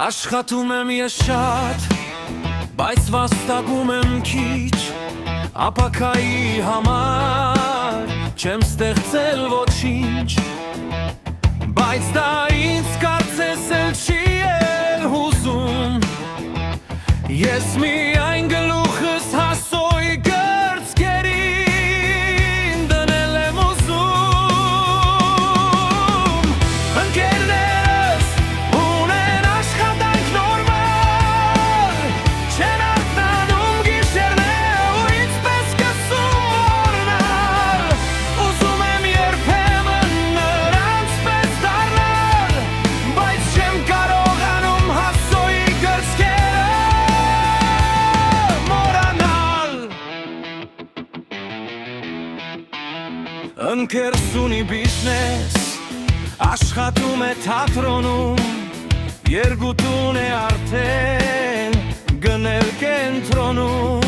Աշխատում եմ ես շատ, բայց վաստակում եմ քիչ, ապակայի համար չեմ ստեղծել ոչինչ, բայց դա ինձ կարծես էլ չի էլ հուզում, ես միայն գլուխս հասոյ գրծքերին դնել եմ ուզում, ընկերներս ունեն աշխատանք նորմալ, չեն արթնանում գիշերներ ու ինչպես կսում որնալ, ուզում եմ երբեմն նրանց պես դառնալ, բայց չեմ կարողանում հասոյ գրծքերը մոռանալ։ Ընկերս ունի բիզնես, աշխատում է թատրոնում, երկու տուն է արդեն գնել կենտրոնում,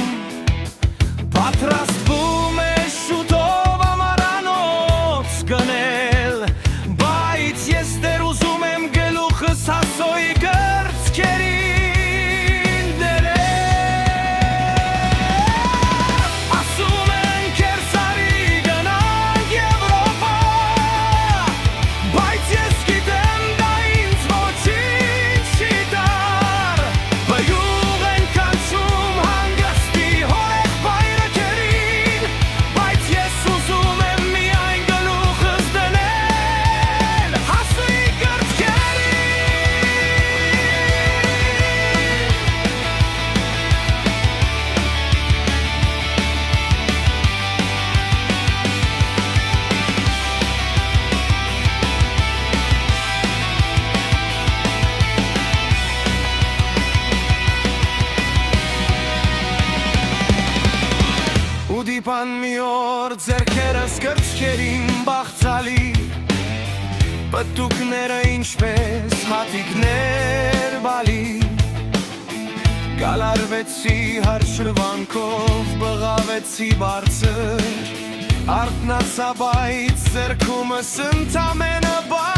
պատրաստվում է շուտով ամարանոց գնել, բայց ես դեռ ուզում եմ գլուխս հասոյ գրծքերին դնել, ասում են կերսարի գնանք Եվրոպա, բայց ես գիտեմ դա ինձ ոչինչ չի տար, վյուղ են կանչում հանգստի հորեղբայրը քերին, բայց ես ուզում եմ միայն գլուխս դնել հասոյ Ու դիպան մի օր ձեռքերս գրծքերին բաղցալի, պտուկները ինչպես հատիկներ բալի, գալարվեցի հարշլվանքով, բղավեցի բարձր, արթնացա բայց ձեռքումս ընդամենը բար